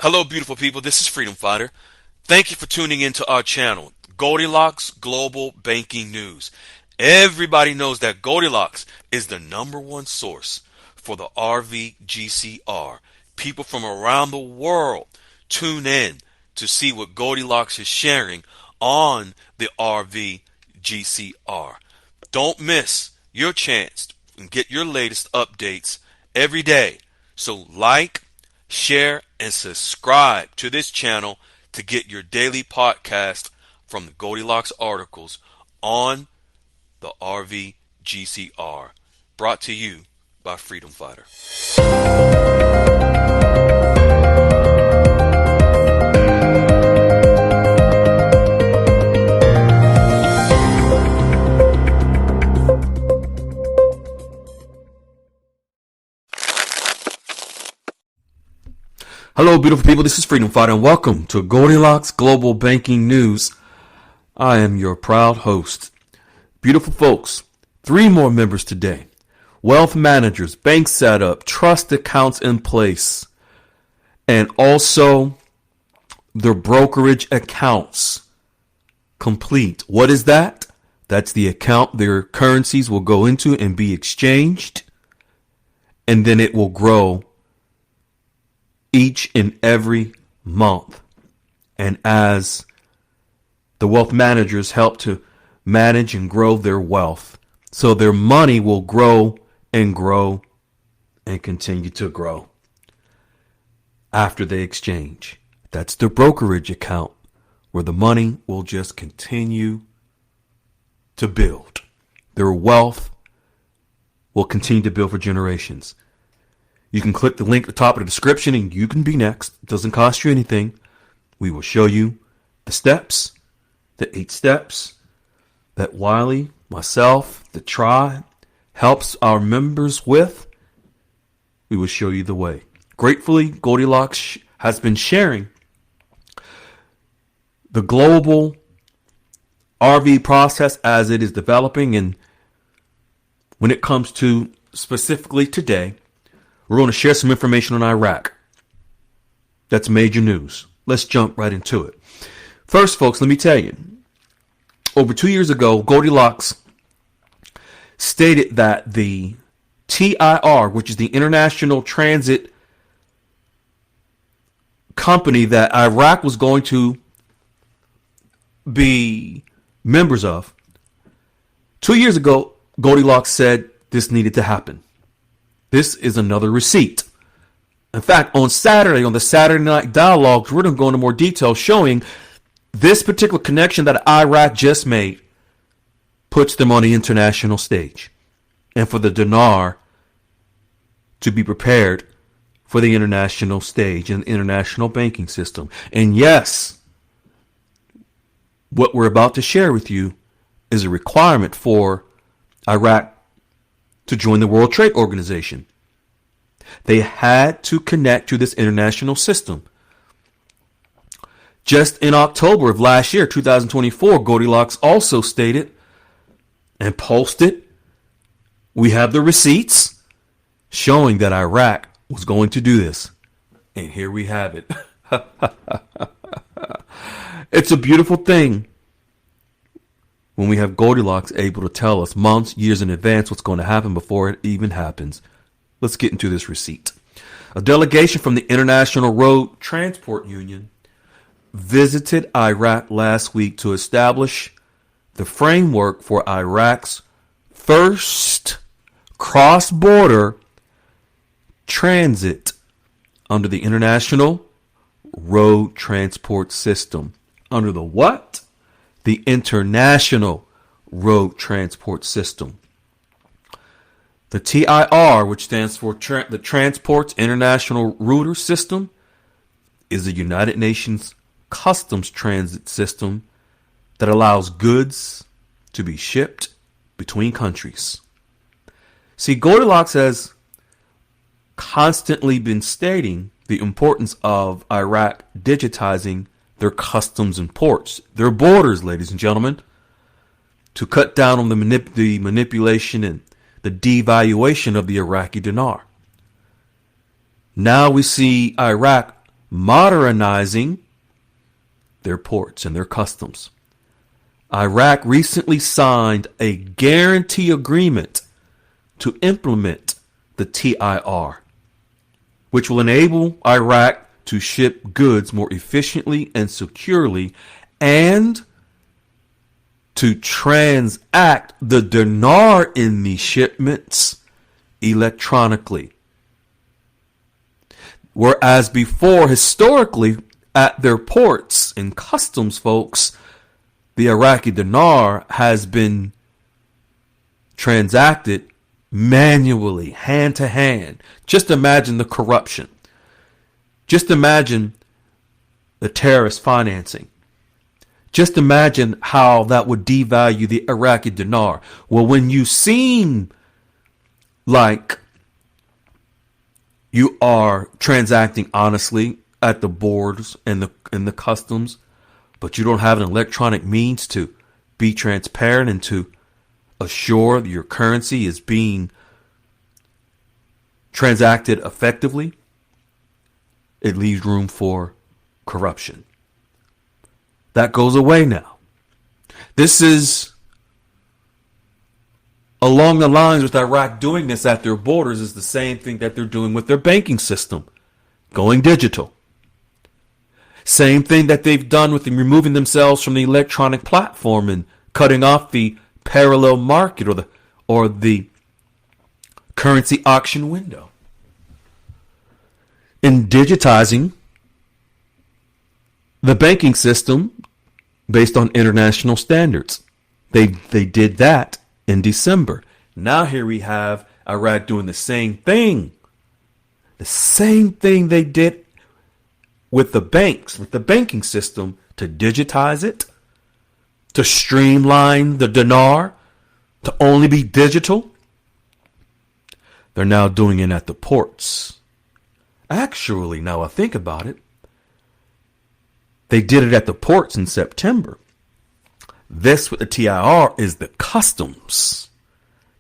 Hello, beautiful people. This is Freedom Fighter. Thank you for tuning into our channel, Goldilocks Global Banking News. Everybody knows that Goldilocks is the #1 source for the RVGCR. People from around the world tune in to see what Goldilocks is sharing on the RVGCR. Don't miss your chance and get your latest updates every day. So like, share, and subscribe to this channel to get your daily podcast from the Goldilocks articles on the RVGCR. Brought to you by Freedom Fighter. Hello, beautiful people. This is Freedom Fighter, and welcome to Goldilocks Global Banking News. I am your proud host. Beautiful folks, 3 more members today. Wealth managers, bank setup, trust accounts in place, and also their brokerage accounts complete. What is that? That's the account their currencies will go into and be exchanged, and then it will grow each and every month. And as the wealth managers help to manage and grow their wealth, so their money will grow and grow and continue to grow after they exchange. That's their brokerage account, where the money will just continue to build. Their wealth will continue to build for generations. You can click the link at the top of the description and you can be next. It doesn't cost you anything. We will show you the steps, the 8 steps that Wiley, myself, the tribe helps our members with. We will show you the way. Gratefully, Goldilocks has been sharing the global RV process as it is developing. And when it comes to specifically today, we're going to share some information on Iraq. That's major news. Let's jump right into it. First, folks, let me tell you. Over 2 years ago, Goldilocks stated that the TIR, which is the International Transit Company that Iraq was going to be members of, 2 years ago, Goldilocks said this needed to happen. This is another receipt. In fact, on Saturday, on the Saturday Night Dialogues, we're going to go into more detail showing this particular connection that Iraq just made puts them on the international stage. And for the dinar to be prepared for the international stage and international banking system. And yes, what we're about to share with you is a requirement for Iraq to join the World Trade Organization. They had to connect to this international system. Just in October of last year, 2024, Goldilocks also stated and posted, we have the receipts showing that Iraq was going to do this. And here we have it. It's a beautiful thing when we have Goldilocks able to tell us months, years in advance what's going to happen before it even happens. Let's get into this receipt. A delegation from the International Road Transport Union visited Iraq last week to establish the framework for Iraq's first cross-border transit under the International Road Transport System. Under the what? The International Road Transport System. The TIR, which stands for the Transports International Router System, is the United Nations customs transit system that allows goods to be shipped between countries. See, Goldilocks has constantly been stating the importance of Iraq digitizing their customs and ports, their borders, ladies and gentlemen, to cut down on the manipulation and the devaluation of the Iraqi dinar. Now we see Iraq modernizing their ports and their customs. Iraq recently signed a guarantee agreement to implement the TIR, which will enable Iraq to ship goods more efficiently and securely and to transact the dinar in these shipments electronically. Whereas before, historically, at their ports and customs folks, the Iraqi dinar has been transacted manually, hand to hand. Just imagine the corruption. Just imagine the terrorist financing. Just imagine how that would devalue the Iraqi dinar. Well, when you seem like you are transacting honestly at the borders and the customs, but you don't have an electronic means to be transparent and to assure that your currency is being transacted effectively, it leaves room for corruption. That goes away now. This is along the lines with Iraq doing this at their borders is the same thing that they're doing with their banking system, going digital. Same thing that they've done with them removing themselves from the electronic platform and cutting off the parallel market or the currency auction window. In digitizing the banking system based on international standards. They did that in December. Now here we have Iraq doing the same thing. The same thing they did with the banks, with the banking system, to digitize it, to streamline the dinar, to only be digital. They're now doing it at the ports. Actually, now I think about it, they did it at the ports in September. This with the TIR is the customs.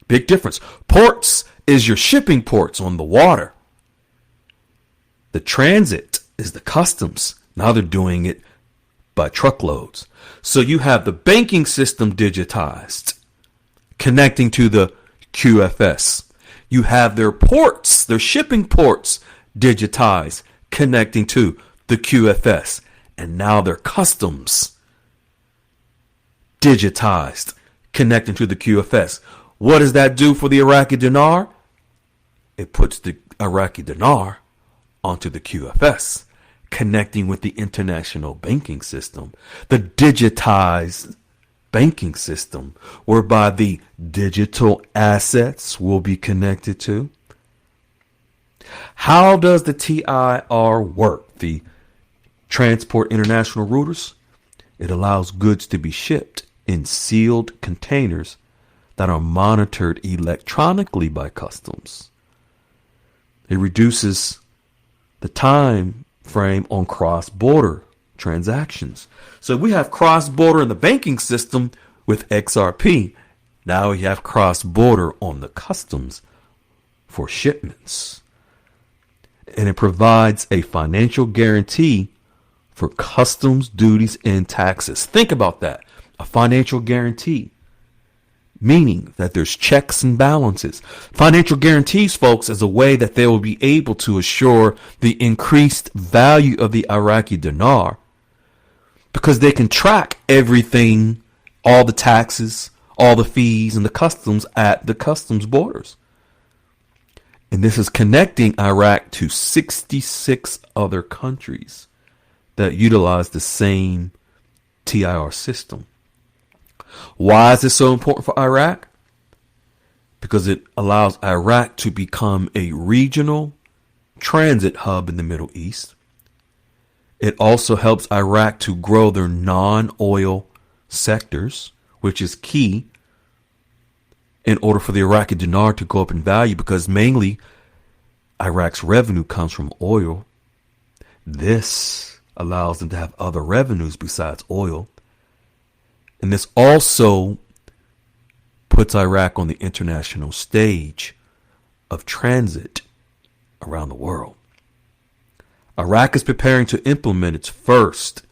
Big difference. Ports is your shipping ports on the water. The transit is the customs. Now they're doing it by truckloads. So you have the banking system digitized, connecting to the QFS. You have their ports, their shipping ports digitized, connecting to the QFS. And now their customs digitized, connecting to the QFS. What does that do for the Iraqi dinar? It puts the Iraqi dinar onto the QFS, connecting with the international banking system, the digitized banking system, whereby the digital assets will be connected to. How does the TIR work? The transport international routers? It allows goods to be shipped in sealed containers that are monitored electronically by customs. It reduces the time frame on cross-border transactions. So we have cross-border in the banking system with XRP. Now we have cross-border on the customs for shipments. And it provides a financial guarantee for customs, duties, and taxes. Think about that. A financial guarantee, meaning that there's checks and balances. Financial guarantees, folks, is a way that they will be able to assure the increased value of the Iraqi dinar, because they can track everything, all the taxes, all the fees, and the customs at the customs borders. And this is connecting Iraq to 66 other countries that utilize the same TIR system. Why is this so important for Iraq? Because it allows Iraq to become a regional transit hub in the Middle East. It also helps Iraq to grow their non-oil sectors, which is key in order for the Iraqi dinar to go up in value, because mainly Iraq's revenue comes from oil. This allows them to have other revenues besides oil. And this also puts Iraq on the international stage of transit around the world. Iraq is preparing to implement its first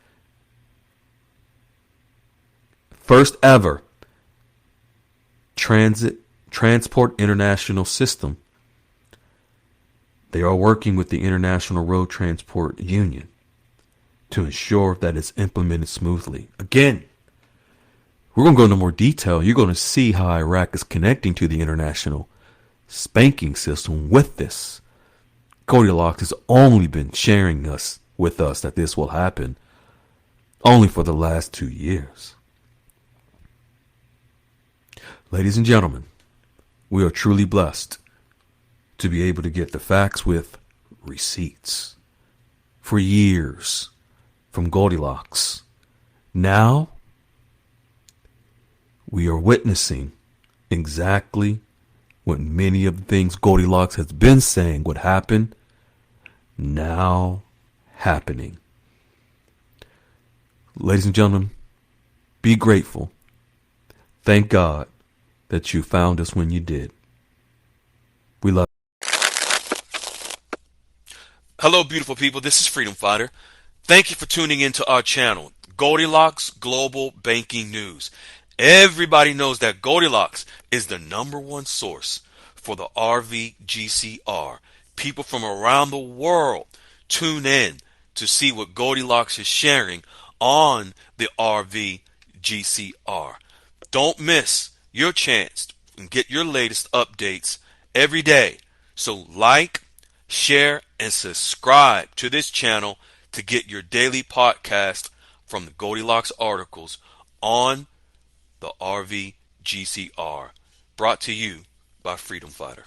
ever transport international system. They are working with the International Road Transport Union to ensure that it's implemented smoothly. Again, we're going to go into more detail. You're going to see how Iraq is connecting to the international banking system with this. Goldilocks has only been sharing with us that this will happen only for the last 2 years. Ladies and gentlemen, we are truly blessed to be able to get the facts with receipts for years from Goldilocks. Now, we are witnessing exactly what many of the things Goldilocks has been saying would happen, now happening. Ladies and gentlemen, be grateful. Thank God that you found us when you did. We love you. Hello, beautiful people. This is Freedom Fighter. Thank you for tuning into our channel, Goldilocks Global Banking News. Everybody knows that Goldilocks is the #1 source for the RVGCR. People from around the world tune in to see what Goldilocks is sharing on the RVGCR. Don't miss your chance and get your latest updates every day. So like, share, and subscribe to this channel to get your daily podcast from the Goldilocks articles on the RVGCR. Brought to you by Freedom Fighter.